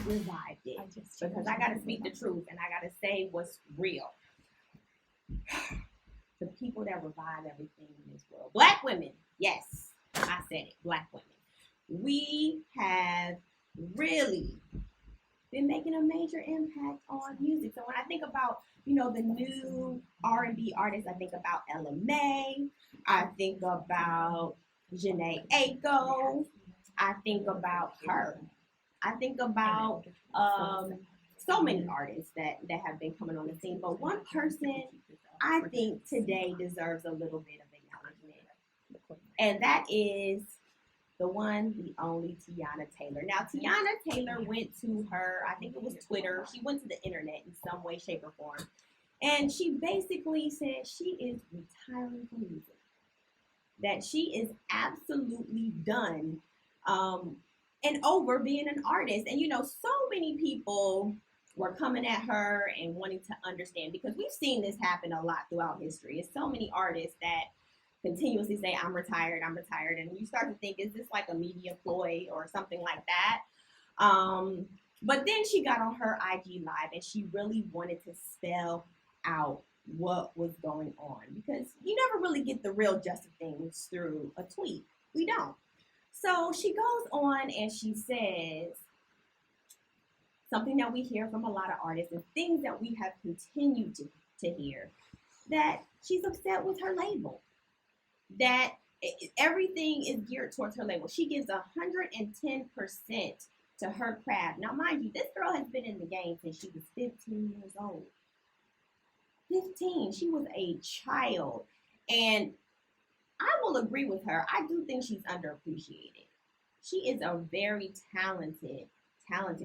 revived it because I got to speak the truth and I got to say what's real. The people that revive everything in this world. Black women. Yes, I said it. Black women. We have really been making a major impact on music. So when I think about, the new R&B artists, I think about Ella Mai. I think about Jhené Aiko. I think about her. I think about so many artists that have been coming on the scene. But one person I think today deserves a little bit of acknowledgement. And that is the one, the only Tiana Taylor. Now, Tiana Taylor went to her, I think it was Twitter. She went to the internet in some way, shape, or form. And she basically said she is retiring from music. That she is absolutely done and over being an artist. And, so many people were coming at her and wanting to understand, because we've seen this happen a lot throughout history. It's so many artists that continuously say, I'm retired. And you start to think, is this like a media ploy or something like that? But then she got on her IG Live and she really wanted to spell out what was going on, because you never really get the real gist of things through a tweet. We don't. So she goes on and she says something that we hear from a lot of artists and things that we have continued to hear, that she's upset with her label, that everything is geared towards her label. She gives 110% to her craft. Now, mind you, this girl has been in the game since she was 15 years old. 15. She was a child. And I will agree with her. I do think she's underappreciated. She is a very talented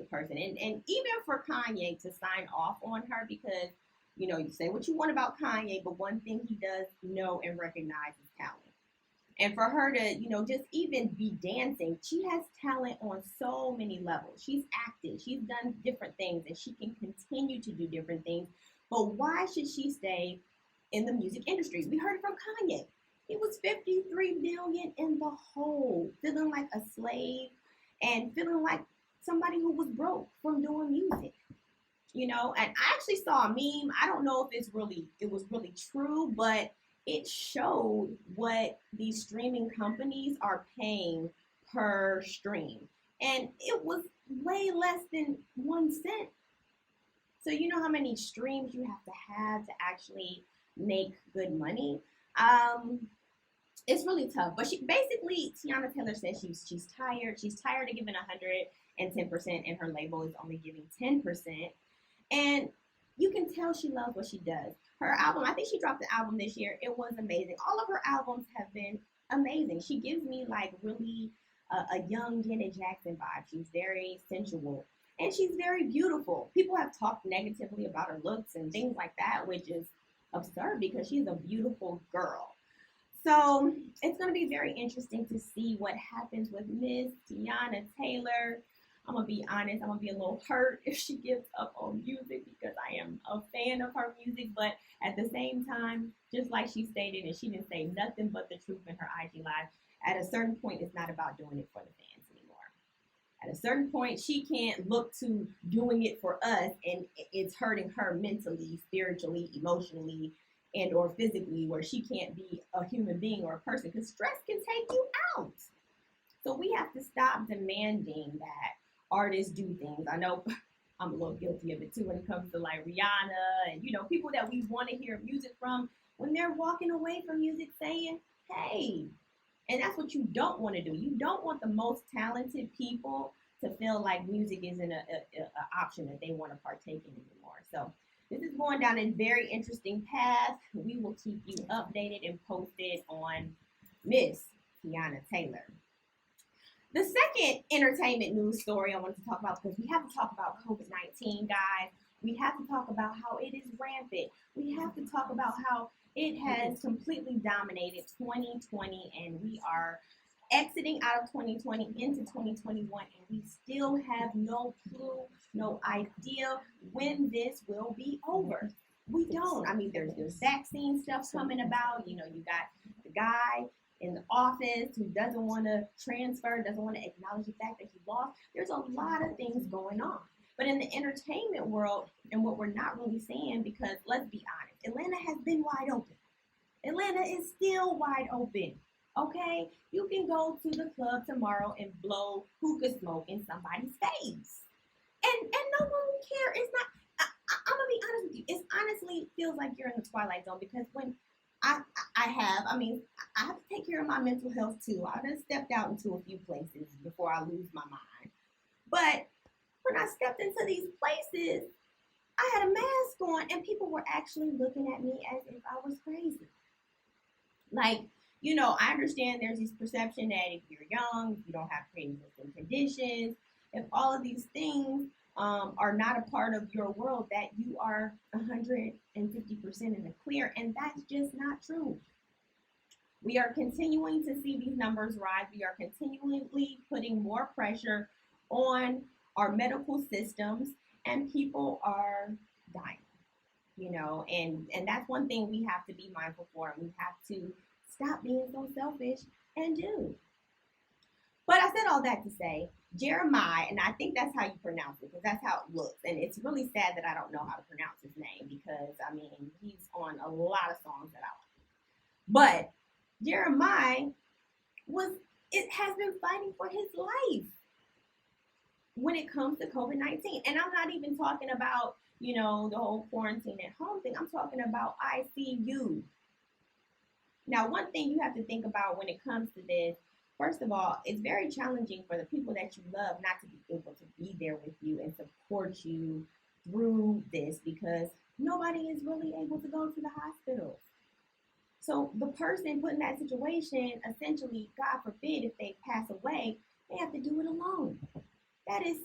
person. And even for Kanye to sign off on her, because, you say what you want about Kanye, but one thing he does know and recognize is talent. And for her to, just even be dancing, she has talent on so many levels. She's acted. She's done different things, and she can continue to do different things. But why should she stay in the music industry? We heard it from Kanye. He was $53 million in the hole, feeling like a slave and feeling like somebody who was broke from doing music. And I actually saw a meme. I don't know if it was really true, but it showed what these streaming companies are paying per stream. And it was way less than 1 cent. So you know how many streams you have to actually make good money? It's really tough. But Tiana Taylor says she's tired. She's tired of giving 110%, and her label is only giving 10%. And you can tell she loves what she does. Her album, I think she dropped the album this year. It was amazing. All of her albums have been amazing. She gives me like really a young Janet Jackson vibe. She's very sensual. And she's very beautiful. People have talked negatively about her looks and things like that, which is absurd because she's a beautiful girl. So it's going to be very interesting to see what happens with Miss Tiana Taylor. I'm going to be honest, I'm going to be a little hurt if she gives up on music, because I am a fan of her music. But at the same time, just like she stated, and she didn't say nothing but the truth in her IG Live, at a certain point, it's not about doing it for the fans anymore. At a certain point, she can't look to doing it for us, and it's hurting her mentally, spiritually, emotionally, and or physically, where she can't be a human being or a person, because stress can take you out. So we have to stop demanding that artists do things. I know I'm a little guilty of it too when it comes to like Rihanna and, people that we want to hear music from, when they're walking away from music saying, hey, and that's what you don't want to do. You don't want the most talented people to feel like music isn't an option that they want to partake in anymore. So this is going down a very interesting path. We will keep you updated and posted on Miss Tiana Taylor. The second entertainment news story I wanted to talk about, because we have to talk about COVID-19, guys. We have to talk about how it is rampant. We have to talk about how it has completely dominated 2020, and we are exiting out of 2020 into 2021, and we still have no clue, no idea when this will be over. We don't. I mean, there's vaccine stuff coming about. You got the guy in the office who doesn't want to transfer, doesn't want to acknowledge the fact that he lost. There's a lot of things going on. But in the entertainment world, and what we're not really seeing, because let's be honest, Atlanta has been wide open. Atlanta is still wide open. Okay? You can go to the club tomorrow and blow hookah smoke in somebody's face. And no one will care. It's not, I'm gonna be honest with you. It honestly feels like you're in the twilight zone, because when I have to take care of my mental health too. I done stepped out into a few places before I lose my mind. But when I stepped into these places, I had a mask on and people were actually looking at me as if I was crazy. Like, I understand there's this perception that if you're young, if you don't have pre-existing conditions, if all of these things are not a part of your world, that you are 150% in the clear. And that's just not true. We are continuing to see these numbers rise. We are continually putting more pressure on our medical systems, and people are dying, and that's one thing we have to be mindful for, and we have to stop being so selfish and do. But I said all that to say, Jeremih, and I think that's how you pronounce it, because that's how it looks. And it's really sad that I don't know how to pronounce his name, because, he's on a lot of songs that I like. But Jeremih has been fighting for his life when it comes to COVID-19. And I'm not even talking about, the whole quarantine at home thing. I'm talking about ICU. Now, one thing you have to think about when it comes to this, first of all, it's very challenging for the people that you love not to be able to be there with you and support you through this, because nobody is really able to go to the hospital. So the person put in that situation, essentially, God forbid, if they pass away, they have to do it alone. That is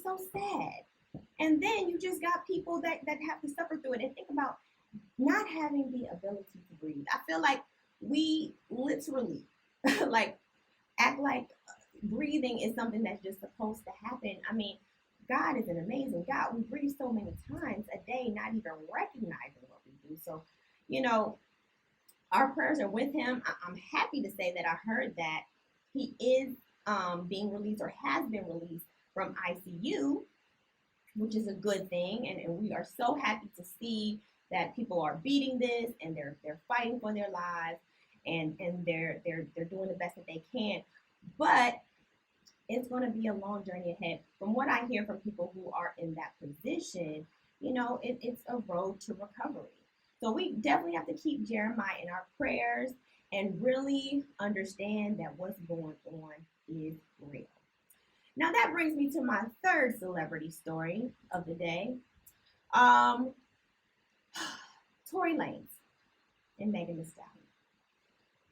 so sad. And then you just got people that have to suffer through it. And think about not having the ability to breathe. I feel like we literally act like breathing is something that's just supposed to happen. God is an amazing God. We breathe so many times a day, not even recognizing what we do. So, our prayers are with him. I'm happy to say that I heard that he is being released, or has been released from ICU, which is a good thing. And we are so happy to see that people are beating this, and they're fighting for their lives, and they're doing the best that they can. But it's going to be a long journey ahead. From what I hear from people who are in that position, it's a road to recovery. So we definitely have to keep Jeremih in our prayers and really understand that what's going on is real. Now that brings me to my third celebrity story of the day. Tory Lanez and Megan Thee Stallion.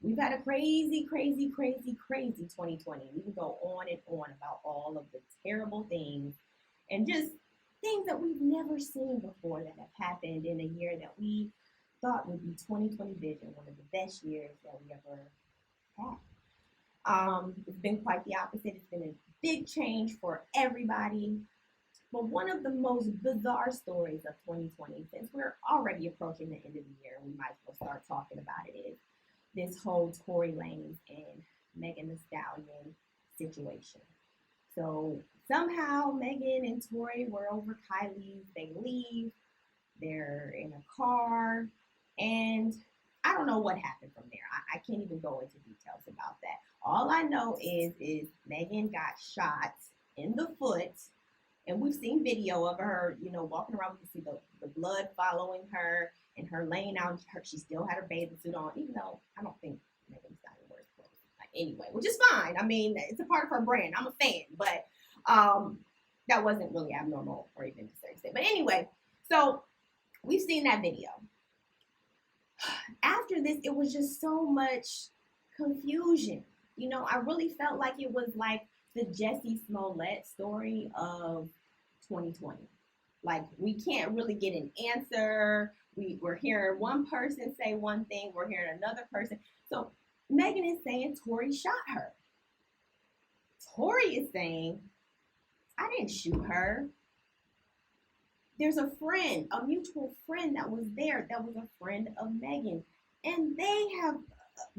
We've had a crazy 2020. We can go on and on about all of the terrible things and just things that we've never seen before that have happened in a year that we thought would be 2020 vision, one of the best years that we ever had. It's been quite the opposite. It's been a big change for everybody. But one of the most bizarre stories of 2020, since we're already approaching the end of the year, we might as well start talking about it, is this whole Tory Lanez and Megan Thee Stallion situation. So somehow Megan and Tory were over Kylie's. They leave. They're in a car. And I don't know what happened from there. I can't even go into details about that. All I know is Megan got shot in the foot. And we've seen video of her, walking around. We can see the blood following her and her laying out. She still had her bathing suit on, even though I don't think Megan Thee Stallion wears clothes anyway, which is fine. It's a part of her brand. I'm a fan, but that wasn't really abnormal or even necessary. But anyway, so we've seen that video. After this, it was just so much confusion. I really felt like it was like the Jussie Smollett story of 2020. Like, we can't really get an answer. We're hearing one person say one thing. We're hearing another person. So Megan is saying Tory shot her. Tory is saying, I didn't shoot her. There's a friend, a mutual friend that was there, that was a friend of Megan. And they have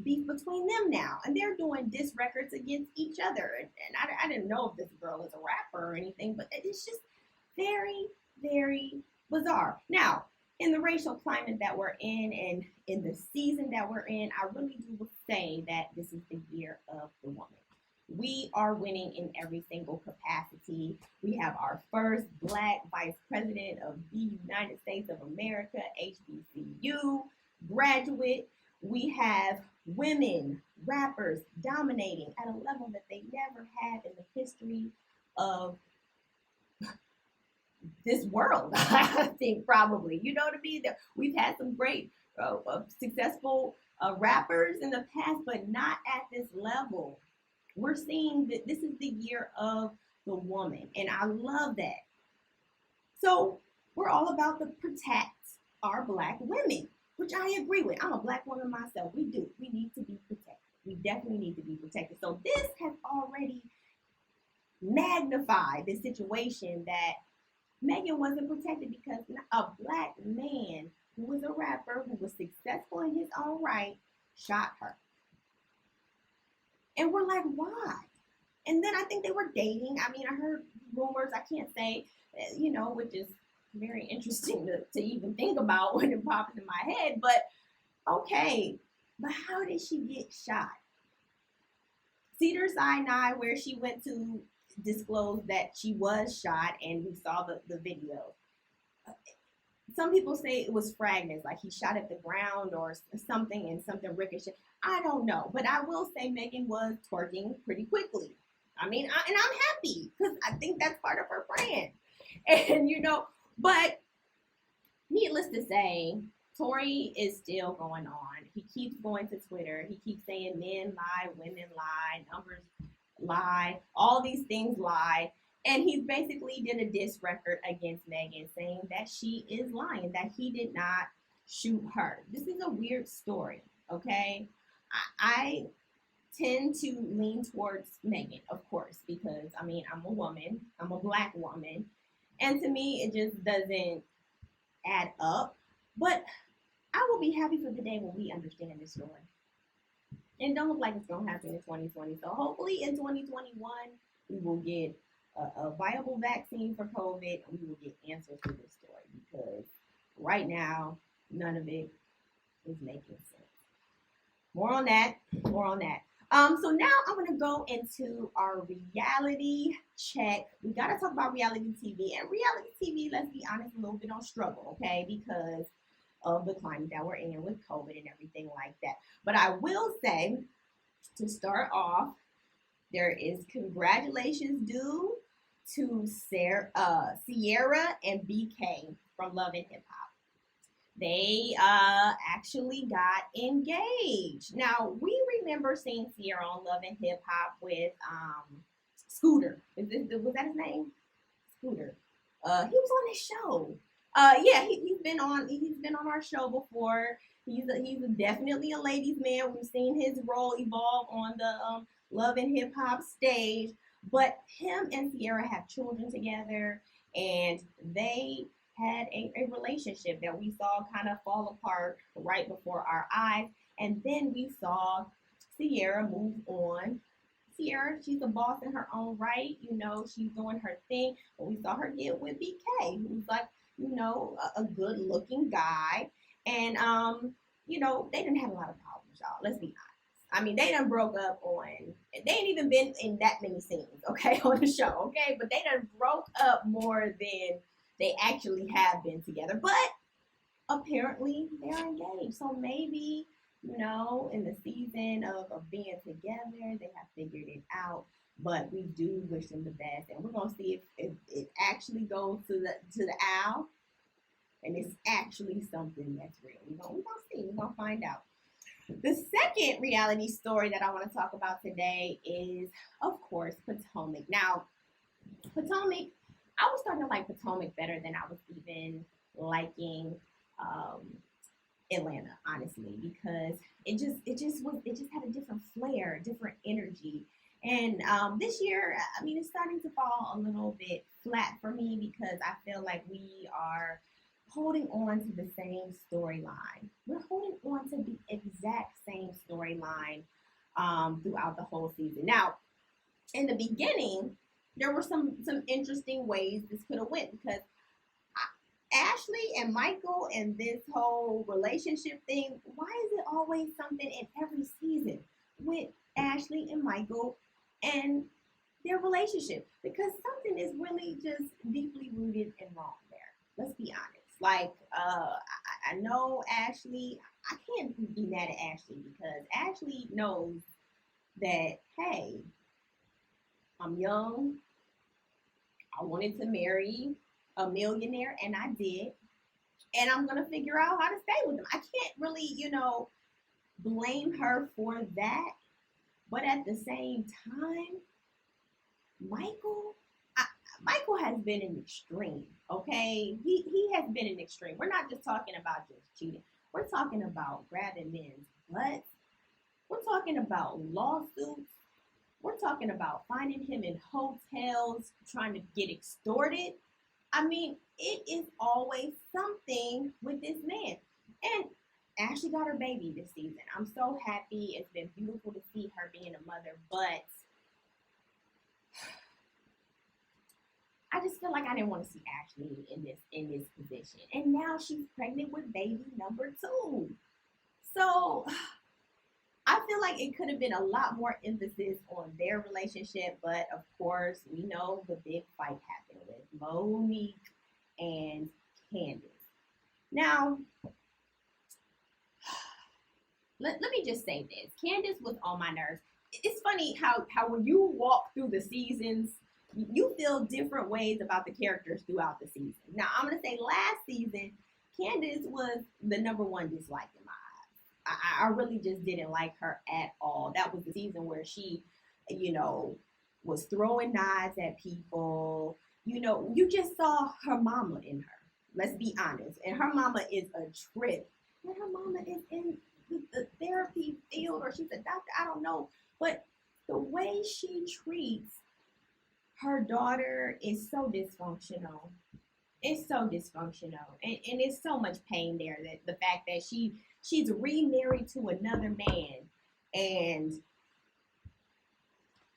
beef between them now. And they're doing diss records against each other. And I didn't know if this girl is a rapper or anything, but it's just, Very, very bizarre. Now, in the racial climate that we're in and in the season that we're in, I really do say that this is the year of the woman. We are winning in every single capacity. We have our first Black vice president of the United States of America, HBCU graduate. We have women rappers dominating at a level that they never had in the history of this world. I think probably, you know what I mean? We've had some great, successful rappers in the past, but not at this level. We're seeing that this is the year of the woman, and I love that. So we're all about to protect our Black women, which I agree with. I'm a Black woman myself. We do. We need to be protected. We definitely need to be protected. So this has already magnified the situation that Megan wasn't protected because a Black man who was a rapper, who was successful in his own right, shot her. And we're like, why? And then I think they were dating. I mean, I heard rumors, I can't say, which is very interesting to even think about when it pops in my head. But okay, but how did she get shot? Cedars-Sinai, where she went to disclose that she was shot, and we saw the video. Some people say it was fragments, like he shot at the ground or something and something ricocheted. I don't know, but I will say Megan was twerking pretty quickly. I mean, and I'm happy because I think that's part of her brand. And, but needless to say, Tory is still going on. He keeps going to Twitter. He keeps saying men lie, women lie, numbers lie, all these things lie. And he basically did a diss record against Megan saying that she is lying, that he did not shoot her. This is a weird story, okay? I tend to lean towards Megan, of course, because, I mean, I'm a woman. I'm a Black woman. And to me, it just doesn't add up. But I will be happy for the day when we understand this story. And don't look like it's going to happen in 2020. So hopefully in 2021, we will get a viable vaccine for COVID, and we will get answers to this story, because right now, none of it is making sense. More on that. So now I'm going to go into our reality check. We got to talk about reality TV. And reality TV, let's be honest, a little bit on struggle, okay? Because of the climate that we're in with COVID and everything like that. But I will say, to start off, there is congratulations due to Sierra and BK from Love and Hip Hop. They actually got engaged. Now, we remember seeing Sierra on Love and Hip Hop with Scooter. Was that his name? Scooter. He was on his show. Yeah, he's been on our show before. He's definitely a ladies' man. We've seen his role evolve on the Love and Hip Hop stage. But him and Sierra have children together, and they had a relationship that we saw kind of fall apart right before our eyes. And then we saw Sierra move on. Sierra, she's a boss in her own right. She's doing her thing. But we saw her get with BK, who's like, a good looking guy. And, they didn't have a lot of problems, y'all. Let's be honest. I mean, they done broke up they ain't even been in that many scenes, okay, on the show, okay? But they done broke up more than they actually have been together. But apparently they're engaged. So maybe, in the season of being together, they have figured it out. But we do wish them the best. And we're going to see if it actually goes to the owl. And it's actually something that's real. We're going to see. We're going to find out. The second reality story that I want to talk about today is, of course, Potomac. Now, Potomac, I was starting to like Potomac better than I was even liking Atlanta, honestly, because it just had a different flair, different energy. And this year, I mean, it's starting to fall a little bit flat for me because I feel like we are holding on to the same storyline. We're holding on to the exact same storyline throughout the whole season. Now, in the beginning, there were some interesting ways this could have went, because Ashley and Michael and this whole relationship thing, why is it always something in every season with Ashley and Michael and their relationship? Because something is really just deeply rooted and wrong there. Let's be honest. Like, I know Ashley, I can't be mad at Ashley because Ashley knows that, hey, I'm young, I wanted to marry a millionaire, and I did, and I'm gonna figure out how to stay with him. I can't really, blame her for that, but at the same time, Michael has been an extreme, okay? He has been an extreme. We're not just talking about just cheating. We're talking about grabbing men's butts. We're talking about lawsuits. We're talking about finding him in hotels, trying to get extorted. I mean, it is always something with this man. And Ashley got her baby this season. I'm so happy. It's been beautiful to see her being a mother, but I just feel like I didn't want to see Ashley in this position. And now she's pregnant with baby number 2. So I feel like it could have been a lot more emphasis on their relationship, but of course, we know the big fight happened with Monique and Candiace. Now, let me just say this. Candiace was on my nerves. It's funny how when you walk through the seasons, you feel different ways about the characters throughout the season. Now, I'm going to say last season, Candiace was the number 1 dislike in my eyes. I really just didn't like her at all. That was the season where she, was throwing knives at people. You just saw her mama in her. Let's be honest. And her mama is a trip. And her mama is in the therapy field, or she's a doctor. I don't know. But the way she treats her daughter is so dysfunctional. It's so dysfunctional. And it's so much pain there, that the fact that she's remarried to another man, and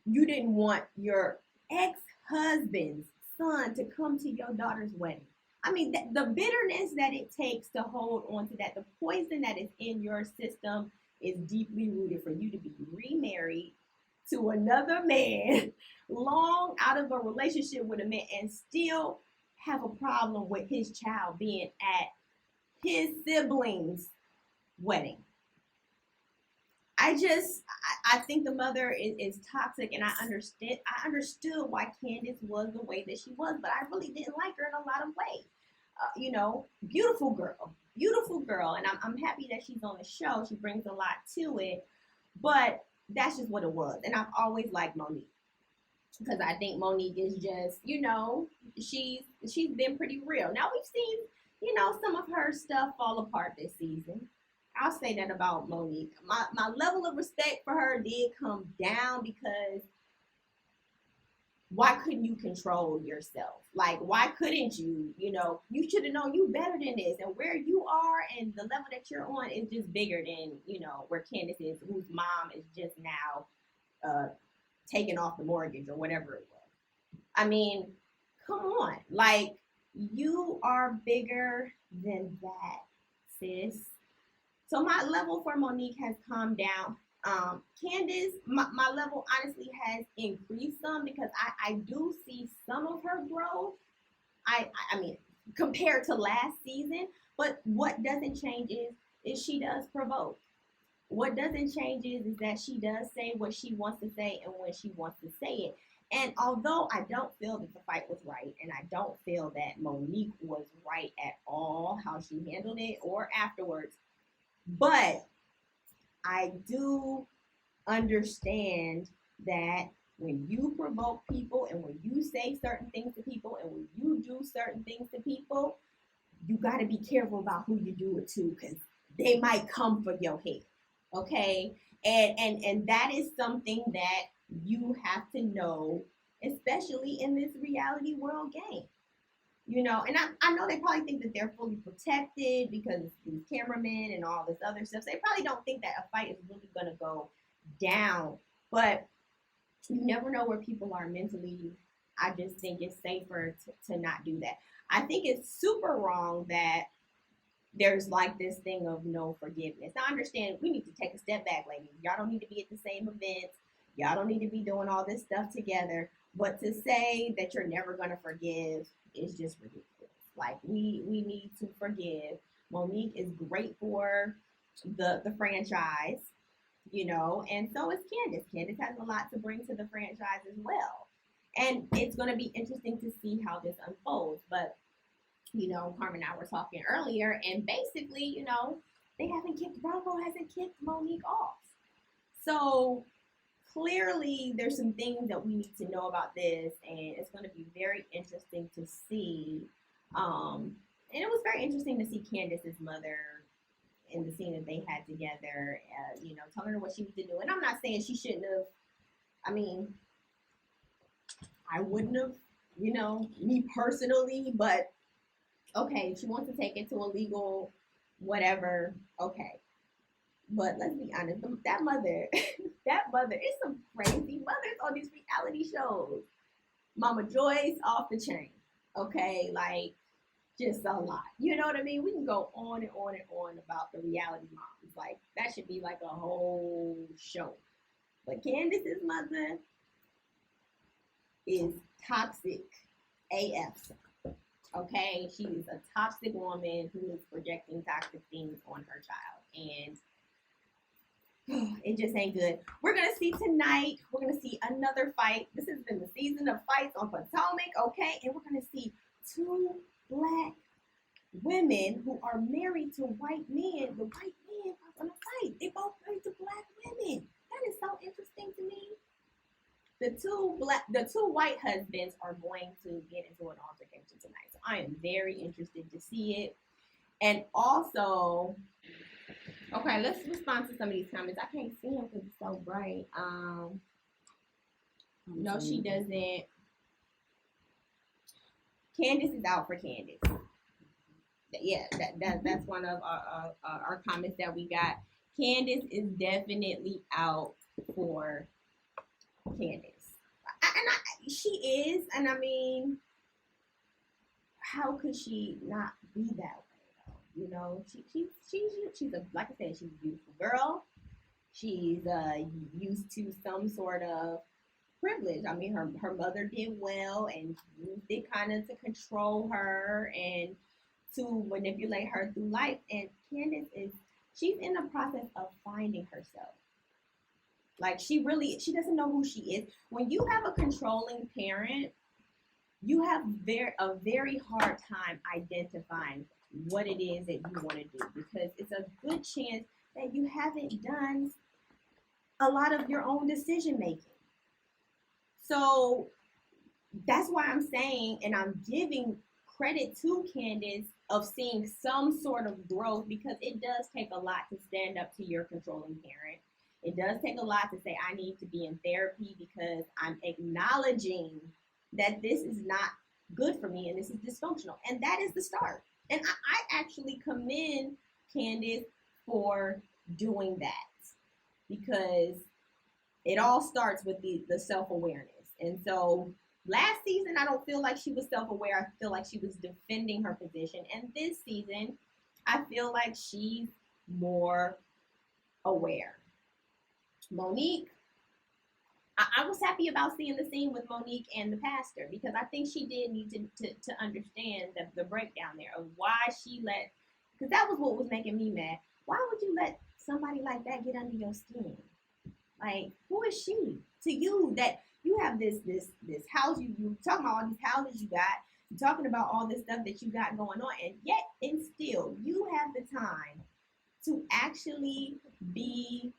you didn't want your ex-husband's son to come to your daughter's wedding. I mean, the bitterness that it takes to hold on to that, the poison that is in your system is deeply rooted for you to be remarried to another man, long out of a relationship with a man, and still have a problem with his child being at his siblings' wedding. I think the mother is toxic, and I understood why Candiace was the way that she was, but I really didn't like her in a lot of ways. Beautiful girl, and I'm happy that she's on the show. She brings a lot to it, but that's just what it was. And I've always liked Monique, because I think Monique is just, she's been pretty real. Now we've seen, some of her stuff fall apart this season. I'll say that about Monique. My level of respect for her did come down, because why couldn't you control yourself? Like, why couldn't you? You should have known you better than this. And where you are and the level that you're on is just bigger than, where Candiace is, whose mom is just now taking off the mortgage or whatever it was. I mean, come on. Like, you are bigger than that, sis. So my level for Monique has calmed down. Candiace, my level honestly has increased some, because I do see some of her growth. I mean, compared to last season, but what doesn't change is she does provoke. What doesn't change is that she does say what she wants to say and when she wants to say it. And although I don't feel that the fight was right, and I don't feel that Monique was right at all, how she handled it or afterwards, but I do understand that when you provoke people, and when you say certain things to people, and when you do certain things to people, you got to be careful about who you do it to, because they might come for your head. Okay? And that is something that you have to know, especially in this reality world game. And I know they probably think that they're fully protected because these cameramen and all this other stuff. So they probably don't think that a fight is really going to go down. But you never know where people are mentally. I just think it's safer to not do that. I think it's super wrong that there's like this thing of no forgiveness. Now, I understand we need to take a step back, ladies. Y'all don't need to be at the same events. Y'all don't need to be doing all this stuff together. But to say that you're never going to forgive is just ridiculous. Like, we need to forgive. Monique is great for the franchise, you know, and so is Candiace. Candiace has a lot to bring to the franchise as well. And it's going to be interesting to see how this unfolds. But, you know, Carmen and I were talking earlier, and basically, you know, Bravo hasn't kicked Monique off. So clearly there's some things that we need to know about this, and it's going to be very interesting to see. And it was very interesting to see Candiace's mother in the scene that they had together, you know, telling her what she needs to do. And I'm not saying she shouldn't have. I mean, I wouldn't have, you know, me personally, but okay, if she wants to take it to a legal whatever, okay. But let's be honest, that mother, is some crazy mothers on these reality shows. Mama Joyce off the chain, okay? Like, just a lot. You know what I mean? We can go on and on and on about the reality moms. Like, that should be like a whole show. But Candiace's mother is toxic AF. Okay? She is a toxic woman who is projecting toxic things on her child. And it just ain't good. We're going to see tonight, we're going to see another fight. This has been the season of fights on Potomac, okay? And we're going to see two Black women who are married to white men. The white men are going to fight. They both married to Black women. That is so interesting to me. The two white husbands are going to get into an altercation tonight. So I am very interested to see it. And also, okay, let's respond to some of these comments. I can't see them because it's so bright. No, she doesn't. Candiace is out for Candiace. Yeah, that's one of our comments that we got. Candiace is definitely out for Candiace. She is, and I mean, how could she not be that way though? You know, she's a, like I said, she's a beautiful girl. She's used to some sort of privilege. I mean, her mother did well and used it kind of to control her and to manipulate her through life. And Candiace she's in the process of finding herself. Like, she doesn't know who she is. When you have a controlling parent, you have a very hard time identifying what it is that you want to do, because it's a good chance that you haven't done a lot of your own decision making. So that's why I'm saying, and I'm giving credit to Candiace of seeing some sort of growth, because it does take a lot to stand up to your controlling parent. It does take a lot to say, I need to be in therapy because I'm acknowledging that this is not good for me and this is dysfunctional. And that is the start. And I actually commend Candiace for doing that, because it all starts with the self-awareness. And so last season, I don't feel like she was self-aware. I feel like she was defending her position. And this season, I feel like she's more aware. Monique, I was happy about seeing the scene with Monique and the pastor, because I think she did need to understand the breakdown there of why she because that was what was making me mad. Why would you let somebody like that get under your skin? Like, who is she to you that you have this house, you talking about all these houses you got, you're talking about all this stuff that you got going on, and yet and still you have the time to actually be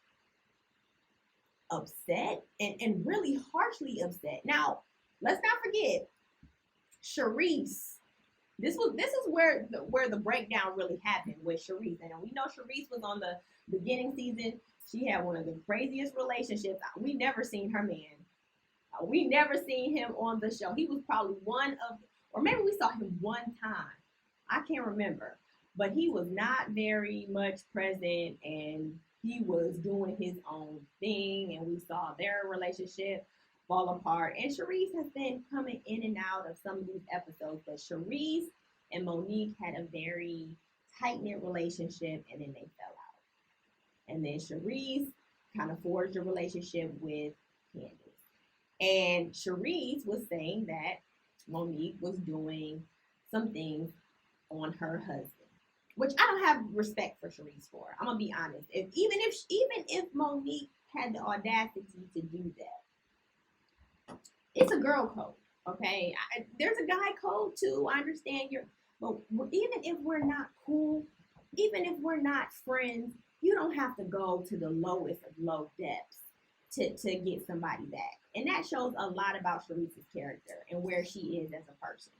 upset and really harshly upset. Now, let's not forget Charisse. This is where the breakdown really happened with Charisse. And we know Charisse was on the beginning season. She had one of the craziest relationships. We never seen her man. We never seen him on the show. He was probably or maybe we saw him one time. I can't remember. But he was not very much present, and he was doing his own thing, and we saw their relationship fall apart. And Charisse has been coming in and out of some of these episodes, but Charisse and Monique had a very tight-knit relationship, and then they fell out. And then Charisse kind of forged a relationship with Candiace. And Charisse was saying that Monique was doing some things on her husband, which I don't have respect for Charisse for. I'm gonna be honest. Even if Monique had the audacity to do that, it's a girl code, okay? There's a guy code too. I understand but even if we're not cool, even if we're not friends, you don't have to go to the lowest of low depths to get somebody back. And that shows a lot about Charisse's character and where she is as a person.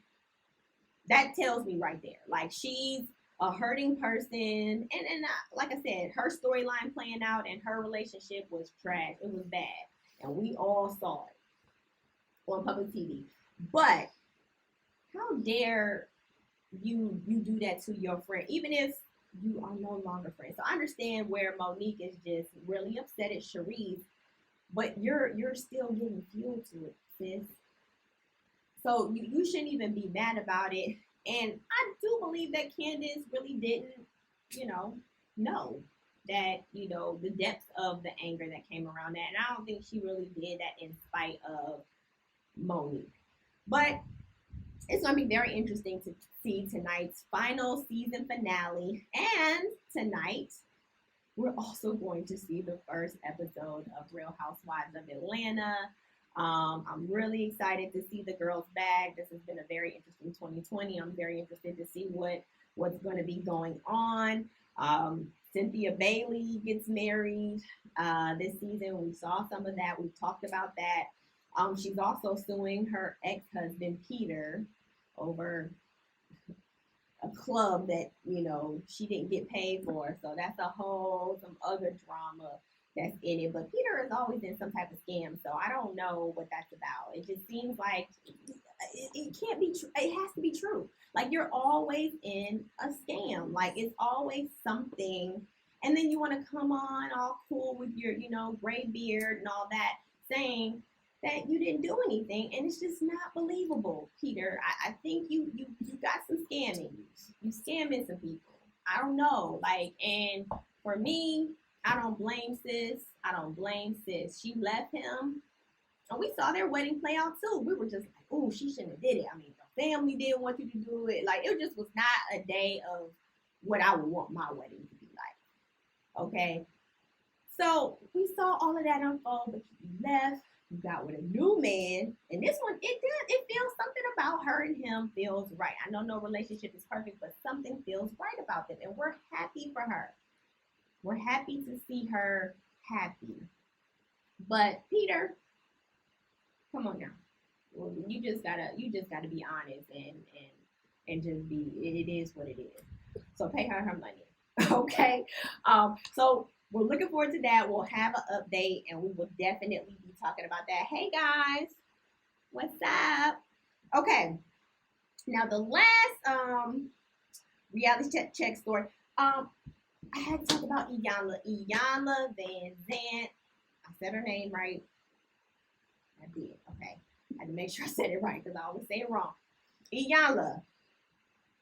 That tells me right there. Like, she's a hurting person. And like I said, her storyline playing out and her relationship was trash. It was bad. And we all saw it on public TV. But how dare you do that to your friend, even if you are no longer friends? So I understand where Monique is just really upset at Charisse, but you're still giving fuel to it, sis. So you shouldn't even be mad about it. And I do believe that Candiace really didn't, know that, the depths of the anger that came around that. And I don't think she really did that in spite of Monique. But it's going to be very interesting to see tonight's final season finale. And tonight, we're also going to see the first episode of Real Housewives of Atlanta. I'm really excited to see the girls back. This has been a very interesting 2020. I'm very interested to see what's going to be going on. Cynthia Bailey gets married this season. We saw some of that. We talked about that. She's also suing her ex-husband, Peter, over a club that, she didn't get paid for. So that's some other drama that's in it. But Peter is always in some type of scam, so I don't know what that's about. It just seems like it can't be true. It has to be true. Like, you're always in a scam. Like, it's always something. And then you want to come on all cool with your, gray beard and all that, saying that you didn't do anything, and it's just not believable, Peter. I think you got some scamming. You scamming some people. I don't know. And for me, I don't blame sis. She left him, and we saw their wedding play out too. We were just like, oh, she shouldn't have did it. I mean, the family didn't want you to do it. Like, it just was not a day of what I would want my wedding to be like. Okay, so we saw all of that unfold, but she left. You got with a new man, and this one, it feels something about her and him feels right. I know no relationship is perfect, but something feels right about them, and we're happy for her. We're happy to see her happy. But Peter, come on now. Well, you just gotta be honest and just be. It is what it is. So pay her money, okay? So we're looking forward to that. We'll have an update, and we will definitely be talking about that. Hey guys, what's up? Okay. Now the last reality check story. I had to talk about Iyanla Vanzant. I said her name right. I did. Okay. I had to make sure I said it right because I always say it wrong. Iyanla.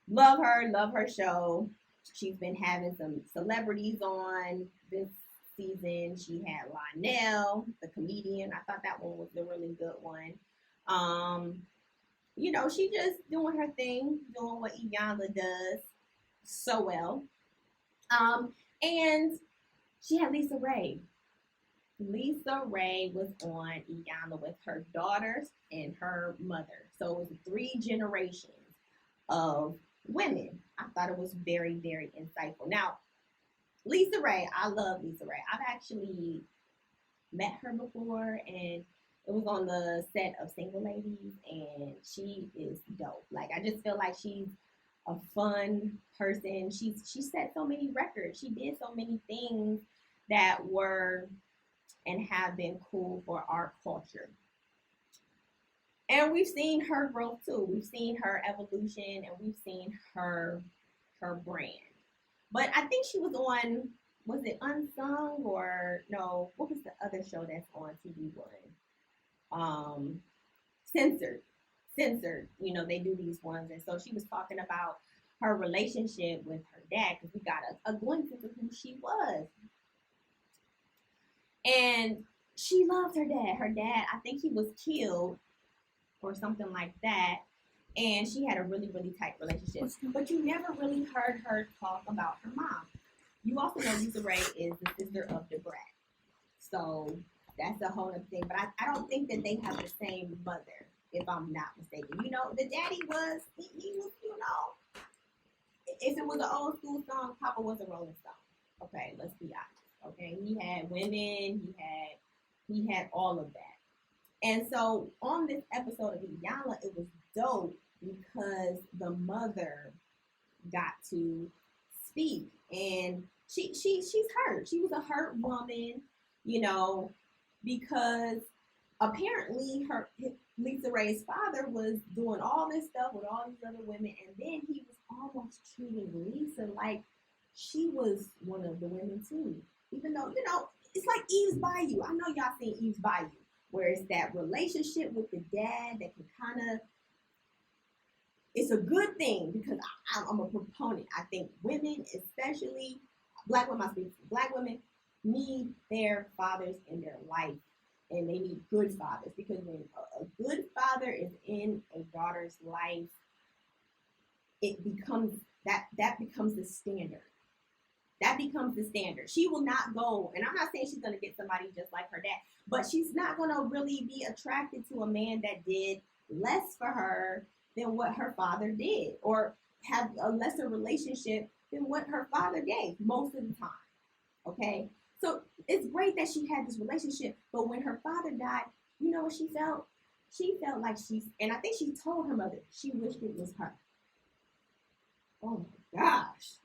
Love her show. She's been having some celebrities on this season. She had Lionel, the comedian. I thought that one was a really good one. She just doing her thing, doing what Iyanla does so well. And she had Lisa Raye. Lisa Raye was on Iyanla with her daughters and her mother. So it was 3 generations of women. I thought it was very, very insightful. Now, Lisa Raye, I love Lisa Raye. I've actually met her before, and it was on the set of Single Ladies, and she is dope. Like, I just feel like she's a fun person. She set so many records. She did so many things that were and have been cool for our culture. And we've seen her growth too. We've seen her evolution, and we've seen her brand. But I think she was on, was it Unsung or no? What was the other show that's on TV One? censored. You know, they do these ones. And so she was talking about her relationship with her dad, because we got a glimpse into who she was. And she loved her dad. Her dad, I think he was killed or something like that. And she had a really, really tight relationship. But you never really heard her talk about her mom. You also know Lisa Raye is the sister of the brat. So that's a whole other thing. But I don't think that they have the same mother, if I'm not mistaken. You know, the daddy was, he was, you know, if it was an old school song, Papa was a Rolling Stone. Okay, let's be honest. Okay, he had women, he had all of that. And so on this episode of Iyanla, it was dope because the mother got to speak, and she's hurt. She was a hurt woman, you know, because apparently Lisa Raye's father was doing all this stuff with all these other women, and then he was almost treating Lisa like she was one of the women too. Even though, you know, it's like Eve's Bayou. I know y'all seen Eve's Bayou, where it's that relationship with the dad that can kind of, it's a good thing, because I'm a proponent. I think women, especially black women, black women need their fathers in their life, and they need good fathers, because when a good father is in a daughter's life, it becomes that becomes the standard. That becomes the standard. She will not go, and I'm not saying she's going to get somebody just like her dad, but she's not going to really be attracted to a man that did less for her than what her father did, or have a lesser relationship than what her father gave most of the time. Okay? So it's great that she had this relationship, but when her father died, you know what she felt? She felt like and I think she told her mother she wished it was her. Oh my gosh.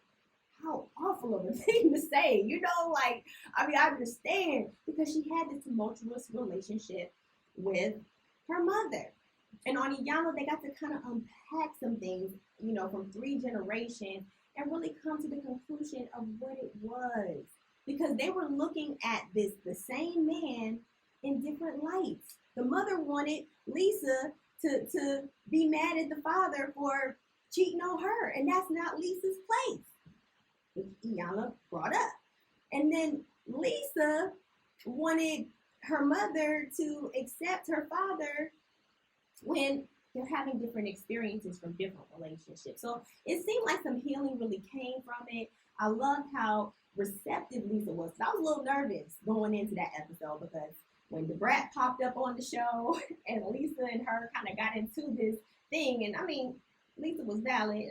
How awful of a thing to say, you know, like, I mean, I understand, because she had this tumultuous relationship with her mother. And on Iyanla, they got to kind of unpack some things, you know, from 3 generations, and really come to the conclusion of what it was. Because they were looking at the same man in different lights. The mother wanted Lisa to be mad at the father for cheating on her, and that's not Lisa's place, which Iyanla brought up. And then Lisa wanted her mother to accept her father when they're having different experiences from different relationships. So it seemed like some healing really came from it. I loved how receptive Lisa was. I was a little nervous going into that episode, because when the brat popped up on the show and Lisa and her kind of got into this thing, and I mean, Lisa was valid.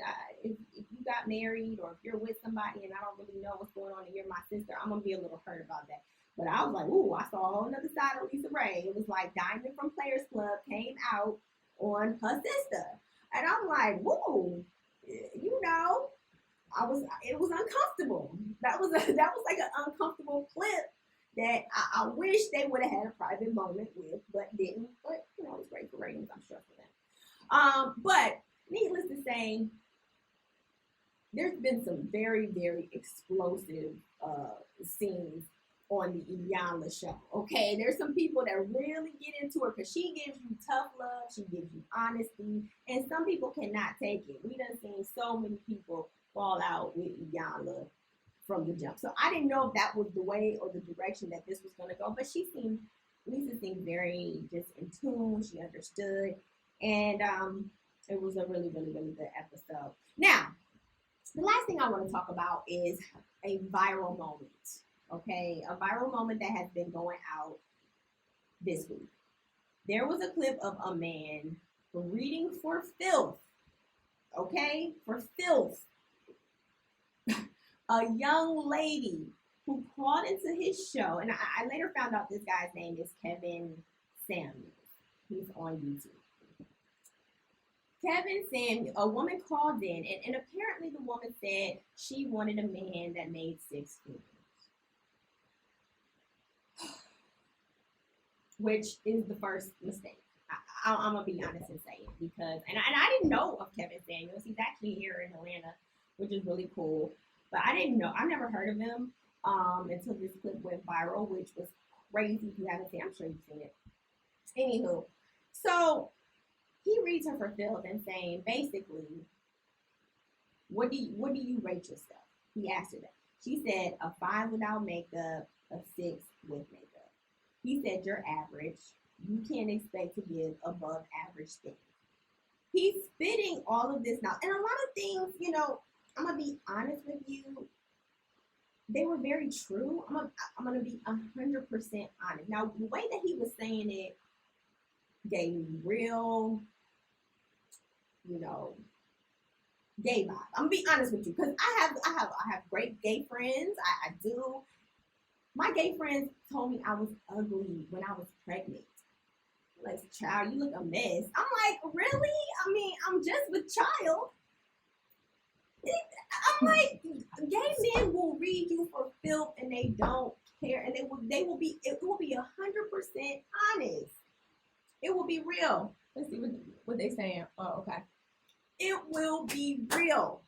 If you got married, or if you're with somebody and I don't really know what's going on and you're my sister, I'm going to be a little hurt about that. But I was like, ooh, I saw a whole other side of Lisa Raye. It was like Diamond from Players Club came out on her sister. And I'm like, whoa, you know, it was uncomfortable. That was like an uncomfortable clip that I wish they would have had a private moment with, but didn't. But, you know, it was great for ratings, I'm sure, for them. But needless to say, there's been some very, very explosive scenes on the Iyanla show. Okay, there's some people that really get into her, because she gives you tough love, she gives you honesty, and some people cannot take it. We done seen so many people fall out with Iyanla from the jump. So I didn't know if that was the way or the direction that this was going to go, but Lisa seemed very just in tune. She understood, and it was a really, really, really good episode. Now, the last thing I want to talk about is a viral moment. Okay, a viral moment that has been going out this week. There was a clip of a man reading for filth. Okay, for filth. A young lady who called into his show, and I later found out this guy's name is Kevin Samuels. He's on YouTube. Kevin Samuels, a woman called in, and apparently the woman said she wanted a man that made 6 figures. Which is the first mistake. I'm going to be honest and say it, because, and I didn't know of Kevin Samuels. He's actually here in Atlanta, which is really cool. But I didn't know, I never heard of him until this clip went viral, which was crazy. If you haven't seen it, I'm sure you've seen it. Anywho, so he reads her for filth and saying basically, what do you rate yourself? He asked her that. She said a 5 without makeup, a 6 with makeup. He said you're average. You can't expect to give above average things. He's spitting all of this now, and a lot of things, I'm gonna be honest with you, they were very true. I'm gonna be 100% honest. Now, the way that he was saying it gave me real, gay vibe. I'm gonna be honest with you, because I have great gay friends. I do. My gay friends told me I was ugly when I was pregnant. Like, child, you look a mess. I'm like, really? I mean, I'm just with child. I'm like, gay men will read you for filth and they don't care, and it will be 100% honest. It will be real. Let's see what they saying. Oh, okay. It will be real.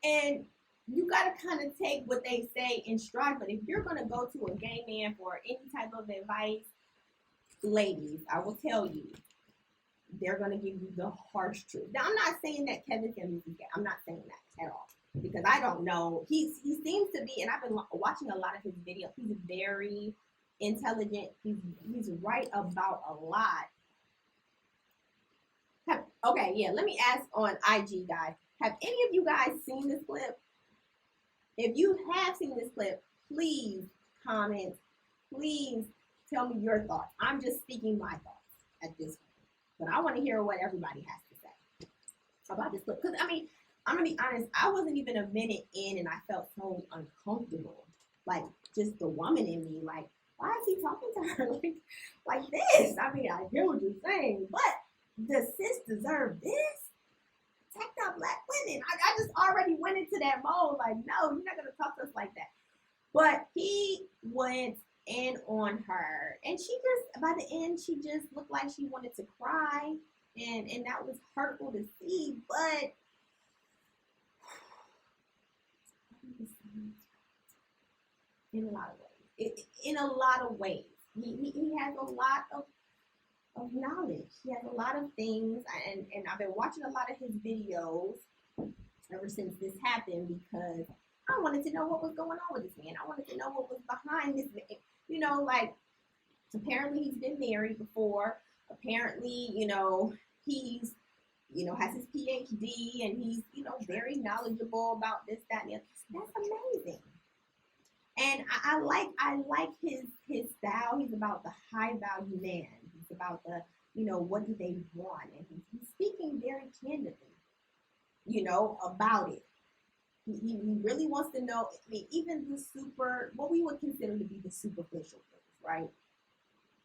And you got to kind of take what they say in stride. But if you're going to go to a gay man for any type of advice, ladies, I will tell you, they're going to give you the harsh truth. Now, I'm not saying that Kevin Samuels is gay. I'm not saying that at all, because I don't know. He seems to be, and I've been watching a lot of his videos. He's very intelligent. He's right about a lot. Okay, yeah, let me ask on IG, guys. Have any of you guys seen this clip? If you have seen this clip, please comment. Please tell me your thoughts. I'm just speaking my thoughts at this point. But I want to hear what everybody has to say about this clip. Because, I mean, I'm going to be honest, I wasn't even a minute in and I felt so uncomfortable. Like, just the woman in me, like, why is he talking to her like this? I mean, I hear what you're saying, but does sis deserve this? Protect our black women. I just already went into that mode. Like, no, you're not going to talk to us like that. But he went in on her. And she just, by the end, she just looked like she wanted to cry. And that was hurtful to see. But in a lot of ways. In a lot of ways. He has a lot of knowledge. He has a lot of things, and I've been watching a lot of his videos ever since this happened, because I wanted to know what was going on with this man. I wanted to know what was behind this man. Like, apparently he's been married before. Apparently, he's, has his PhD, and he's, very knowledgeable about this, that, and the other. That's amazing. And I like his style. He's about the high value man. He's about the, what do they want? And he's speaking very candidly, about it. He really wants to know, I mean, even what we would consider to be the superficial things, right?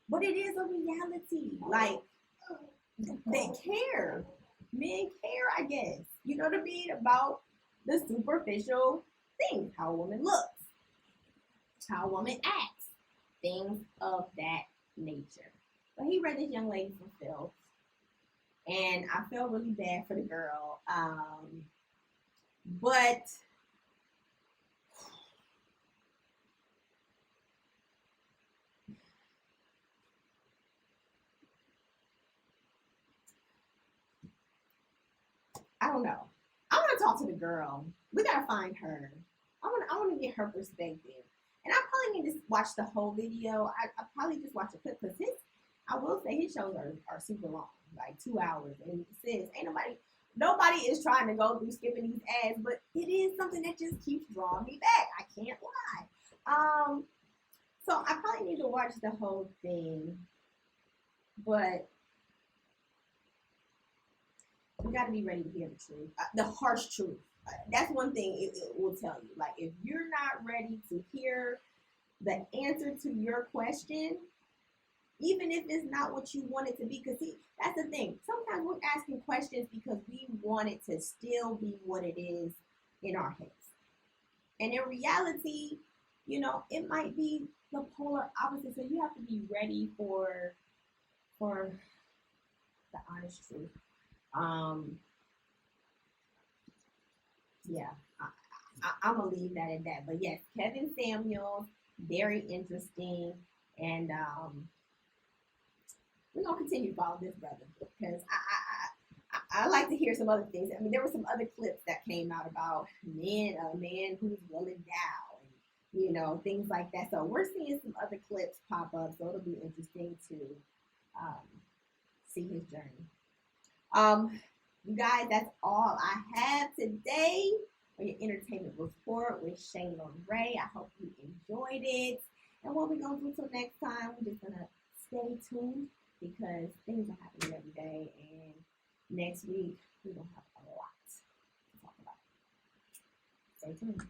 But it is a reality. Like, they care. Men care, I guess. You know what I mean? About the superficial things. How a woman looks. How a woman acts. Things of that nature. But he read this young lady for filth. And I felt really bad for the girl. But I don't know. I want to talk to the girl. We gotta find her. I want to get her perspective. And I probably need to watch the whole video. I probably just watch a clip, because I will say his shows are super long, like 2 hours. And it says nobody is trying to go through skipping these ads, but it is something that just keeps drawing me back. I can't lie. So I probably need to watch the whole thing, but we got to be ready to hear the truth, the harsh truth. That's one thing it will tell you. Like, if you're not ready to hear the answer to your question, even if it's not what you want it to be, because that's the thing. Sometimes we're asking questions because we want it to still be what it is in our heads. And in reality, it might be the polar opposite. So you have to be ready for the honest truth. Yeah, I'm gonna leave that at that. But yes, Kevin Samuels, very interesting, and we're gonna continue to follow this brother because I like to hear some other things. I mean, there were some other clips that came out about a man who's well endowed, and you know, things like that. So we're seeing some other clips pop up. So it'll be interesting to see his journey. You guys, that's all I have today for your entertainment report with Shayla Raye. I hope you enjoyed it. And what we're going to do till next time, we're just going to stay tuned because things are happening every day. And next week, we're going to have a lot to talk about. Stay tuned.